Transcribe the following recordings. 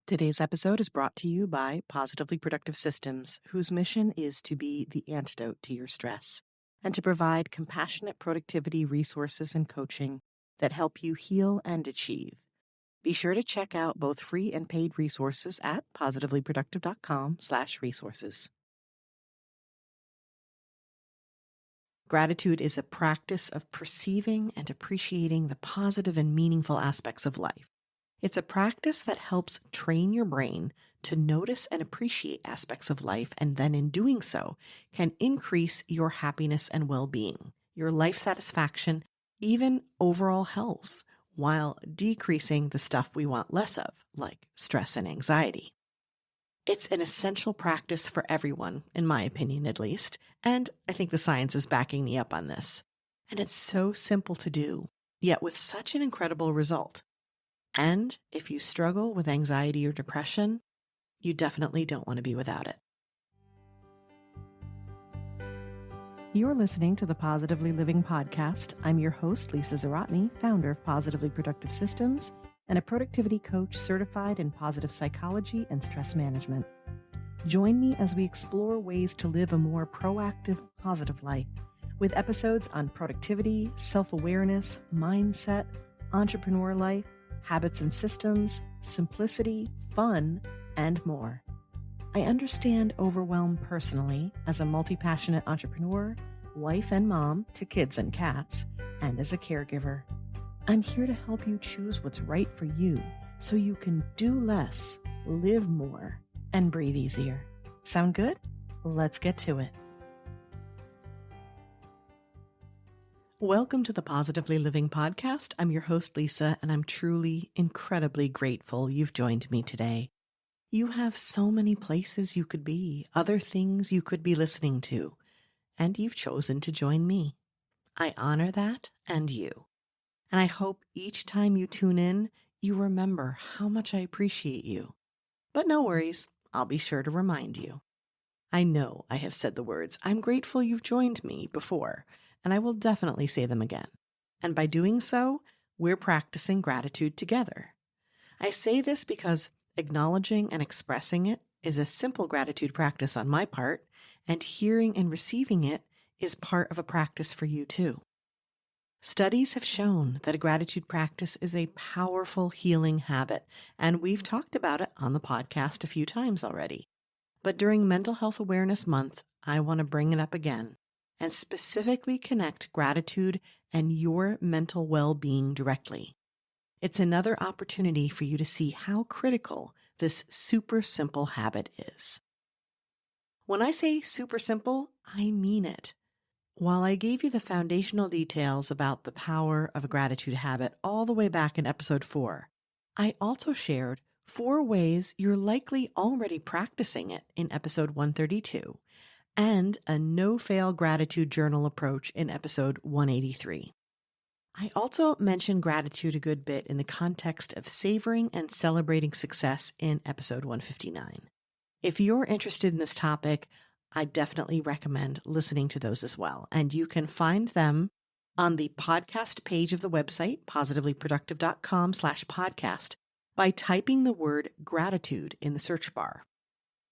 Today's episode is brought to you by Positively Productive Systems, whose mission is to be the antidote to your stress and to provide compassionate productivity resources and coaching that help you heal and achieve. Be sure to check out both free and paid resources at positivelyproductive.com/resources. Gratitude is a practice of perceiving and appreciating the positive and meaningful aspects of life. It's a practice that helps train your brain to notice and appreciate aspects of life, and then in doing so, can increase your happiness and well-being, your life satisfaction, even overall health, while decreasing the stuff we want less of, like stress and anxiety. It's an essential practice for everyone, in my opinion at least, and I think the science is backing me up on this. And it's so simple to do, yet with such an incredible result. And if you struggle with anxiety or depression, you definitely don't want to be without it. You're listening to the Positively Living podcast. I'm your host, Lisa Zawrotny, founder of Positively Productive Systems and a productivity coach certified in positive psychology and stress management. Join me as we explore ways to live a more proactive, positive life with episodes on productivity, self-awareness, mindset, entrepreneur life, habits and systems, simplicity, fun, and more. I understand overwhelm personally as a multi-passionate entrepreneur, wife and mom to kids and cats, and as a caregiver. I'm here to help you choose what's right for you so you can do less, live more, and breathe easier. Sound good? Let's get to it. Welcome to the Positively Living podcast. I'm your host, Lisa, and I'm truly incredibly grateful you've joined me today. You have so many places you could be, other things you could be listening to, and you've chosen to join me. I honor that and you. And I hope each time you tune in, you remember how much I appreciate you. But no worries, I'll be sure to remind you. I know I have said the words, "I'm grateful you've joined me" before, and I will definitely say them again. And by doing so, we're practicing gratitude together. I say this because acknowledging and expressing it is a simple gratitude practice on my part, and hearing and receiving it is part of a practice for you too. Studies have shown that a gratitude practice is a powerful healing habit, and we've talked about it on the podcast a few times already. But during Mental Health Awareness Month, I want to bring it up again and specifically connect gratitude and your mental well-being directly. It's another opportunity for you to see how critical this super simple habit is. When I say super simple, I mean it. While I gave you the foundational details about the power of a gratitude habit all the way back in episode 4, I also shared 4 ways you're likely already practicing it in episode 132, and a no-fail gratitude journal approach in episode 183. I also mentioned gratitude a good bit in the context of savoring and celebrating success in episode 159. If you're interested in this topic, I definitely recommend listening to those as well. And you can find them on the podcast page of the website, positivelyproductive.com/podcast, by typing the word gratitude in the search bar.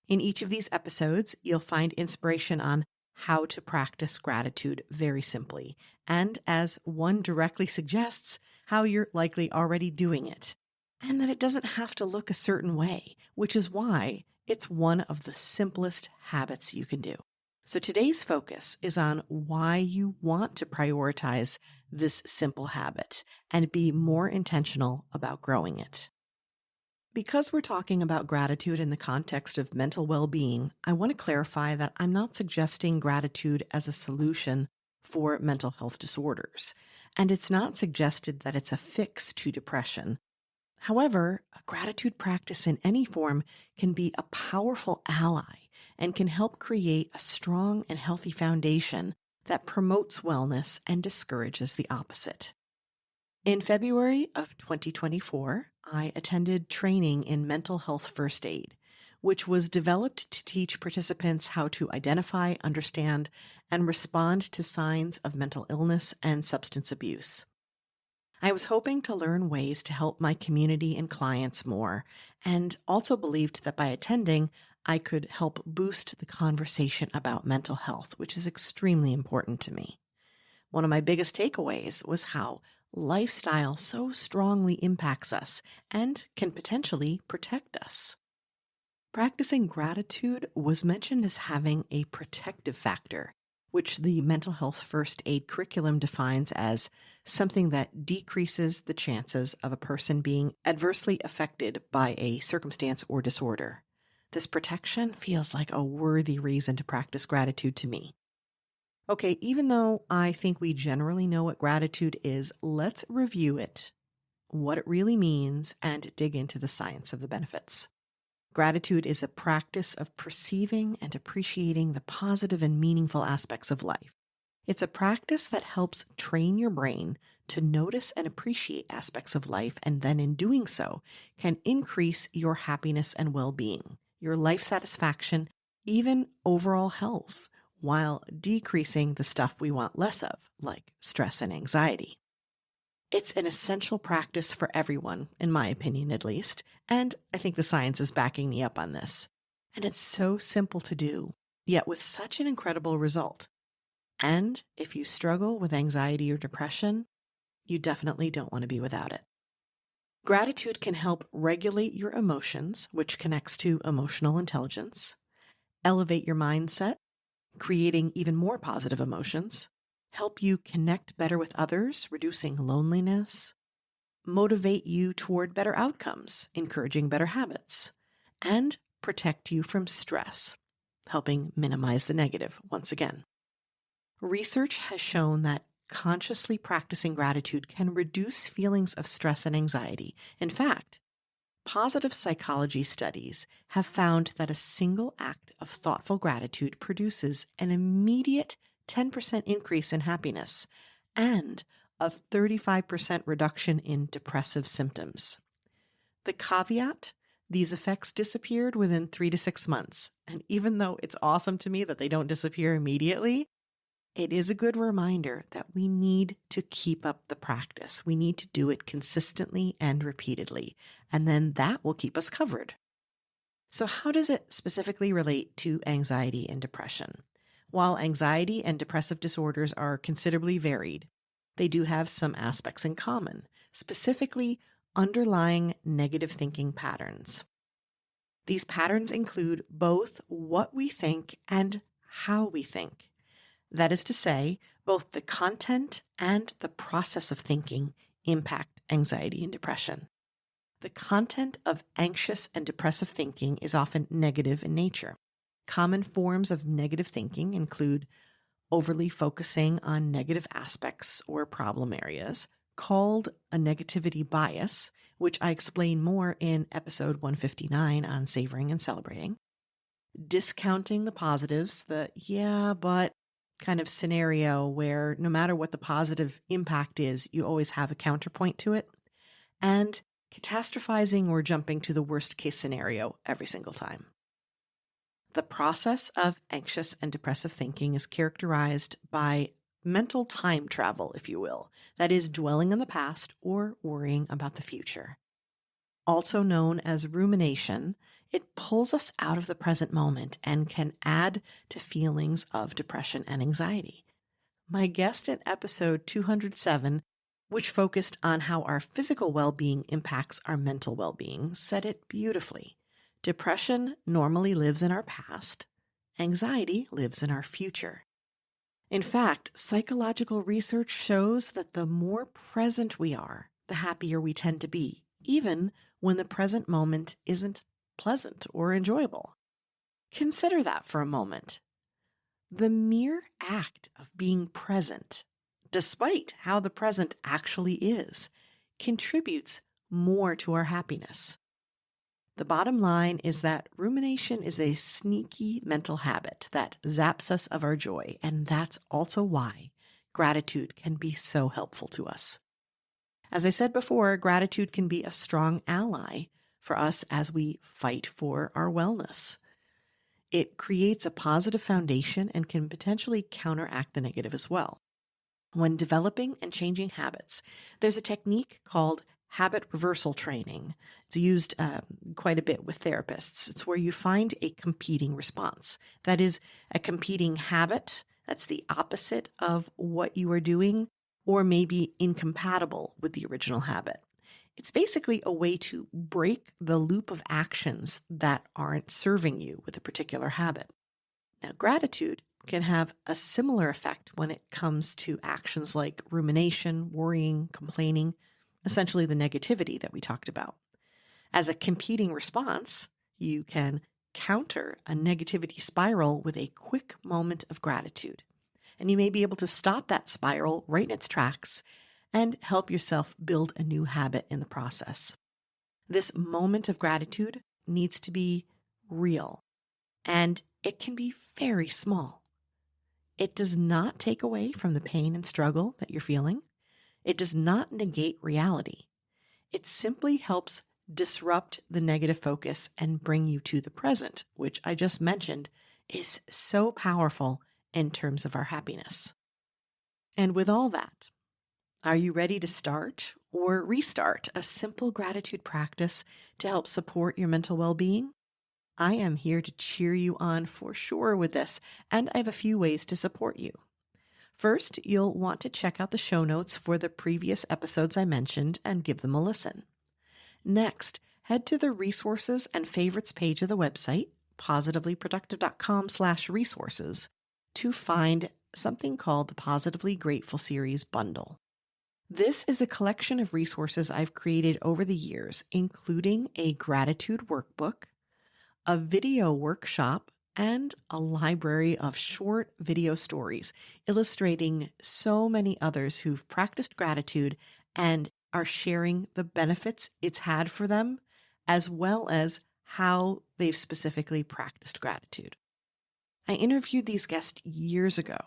In each of these episodes, you'll find inspiration on how to practice gratitude very simply, and as one directly suggests, how you're likely already doing it, and that it doesn't have to look a certain way, which is why it's one of the simplest habits you can do. So today's focus is on why you want to prioritize this simple habit and be more intentional about growing it. Because we're talking about gratitude in the context of mental well-being, I want to clarify that I'm not suggesting gratitude as a solution for mental health disorders, and it's not suggested that it's a fix to depression. However, a gratitude practice in any form can be a powerful ally and can help create a strong and healthy foundation that promotes wellness and discourages the opposite. In February of 2024, I attended training in mental health first aid, which was developed to teach participants how to identify, understand, and respond to signs of mental illness and substance abuse. I was hoping to learn ways to help my community and clients more, and also believed that by attending, I could help boost the conversation about mental health, which is extremely important to me. One of my biggest takeaways was how lifestyle so strongly impacts us and can potentially protect us. Practicing gratitude was mentioned as having a protective factor, which the mental health first aid curriculum defines as something that decreases the chances of a person being adversely affected by a circumstance or disorder. This protection feels like a worthy reason to practice gratitude to me. Okay, even though I think we generally know what gratitude is, let's review it, what it really means, and dig into the science of the benefits. Gratitude is a practice of perceiving and appreciating the positive and meaningful aspects of life. It's a practice that helps train your brain to notice and appreciate aspects of life, and then in doing so, can increase your happiness and well-being, your life satisfaction, even overall health, while decreasing the stuff we want less of, like stress and anxiety. It's an essential practice for everyone, in my opinion at least, and I think the science is backing me up on this. And it's so simple to do, yet with such an incredible result. And if you struggle with anxiety or depression, you definitely don't want to be without it. Gratitude can help regulate your emotions, which connects to emotional intelligence, elevate your mindset, creating even more positive emotions, help you connect better with others, reducing loneliness, motivate you toward better outcomes, encouraging better habits, and protect you from stress, helping minimize the negative once again. Research has shown that consciously practicing gratitude can reduce feelings of stress and anxiety. In fact, positive psychology studies have found that a single act of thoughtful gratitude produces an immediate 10% increase in happiness and a 35% reduction in depressive symptoms. The caveat, these effects disappeared within 3 to 6 months. And even though it's awesome to me that they don't disappear immediately, it is a good reminder that we need to keep up the practice. We need to do it consistently and repeatedly, and then that will keep us covered. So how does it specifically relate to anxiety and depression? While anxiety and depressive disorders are considerably varied, they do have some aspects in common, specifically underlying negative thinking patterns. These patterns include both what we think and how we think. That is to say, both the content and the process of thinking impact anxiety and depression. The content of anxious and depressive thinking is often negative in nature. Common forms of negative thinking include overly focusing on negative aspects or problem areas, called a negativity bias, which I explain more in episode 159 on savoring and celebrating. Discounting the positives, the yeah, but kind of scenario where no matter what the positive impact is, you always have a counterpoint to it, and catastrophizing or jumping to the worst case scenario every single time. The process of anxious and depressive thinking is characterized by mental time travel, if you will, that is dwelling on the past or worrying about the future. Also known as rumination, it pulls us out of the present moment and can add to feelings of depression and anxiety. My guest in episode 207, which focused on how our physical well-being impacts our mental well-being, said it beautifully. Depression normally lives in our past. Anxiety lives in our future. In fact, psychological research shows that the more present we are, the happier we tend to be, even when the present moment isn't pleasant or enjoyable. Consider that for a moment. The mere act of being present, despite how the present actually is, contributes more to our happiness. The bottom line is that rumination is a sneaky mental habit that zaps us of our joy, and that's also why gratitude can be so helpful to us. As I said before, gratitude can be a strong ally for us as we fight for our wellness. It creates a positive foundation and can potentially counteract the negative as well. When developing and changing habits, there's a technique called habit reversal training. It's used quite a bit with therapists. It's where you find a competing response. That is a competing habit. That's the opposite of what you are doing, or maybe incompatible with the original habit. It's basically a way to break the loop of actions that aren't serving you with a particular habit. Now, gratitude can have a similar effect when it comes to actions like rumination, worrying, complaining, essentially the negativity that we talked about. As a competing response, you can counter a negativity spiral with a quick moment of gratitude. And you may be able to stop that spiral right in its tracks and help yourself build a new habit in the process. This moment of gratitude needs to be real, and it can be very small. It does not take away from the pain and struggle that you're feeling. It does not negate reality. It simply helps disrupt the negative focus and bring you to the present, which I just mentioned is so powerful in terms of our happiness. And with all that, are you ready to start or restart a simple gratitude practice to help support your mental well-being? I am here to cheer you on for sure with this, and I have a few ways to support you. First, you'll want to check out the show notes for the previous episodes I mentioned and give them a listen. Next, head to the resources and favorites page of the website, positivelyproductive.com/resources, to find something called the Positively Grateful Series Bundle. This is a collection of resources I've created over the years, including a gratitude workbook, a video workshop, and a library of short video stories illustrating so many others who've practiced gratitude and are sharing the benefits it's had for them, as well as how they've specifically practiced gratitude. I interviewed these guests years ago,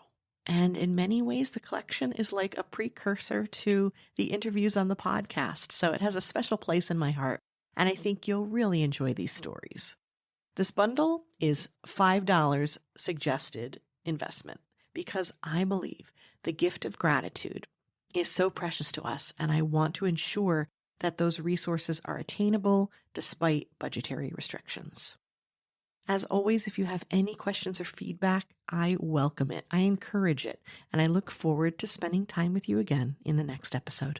and in many ways, the collection is like a precursor to the interviews on the podcast, so it has a special place in my heart, and I think you'll really enjoy these stories. This bundle is $5 suggested investment because I believe the gift of gratitude is so precious to us, and I want to ensure that those resources are attainable despite budgetary restrictions. As always, if you have any questions or feedback, I welcome it, I encourage it, and I look forward to spending time with you again in the next episode.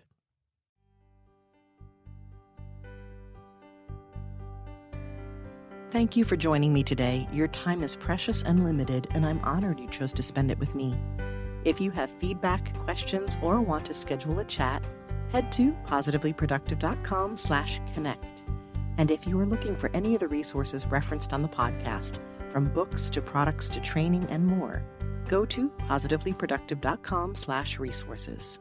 Thank you for joining me today. Your time is precious and limited, and I'm honored you chose to spend it with me. If you have feedback, questions, or want to schedule a chat, head to positivelyproductive.com/connect. And if you are looking for any of the resources referenced on the podcast, from books to products to training and more, go to positivelyproductive.com/resources.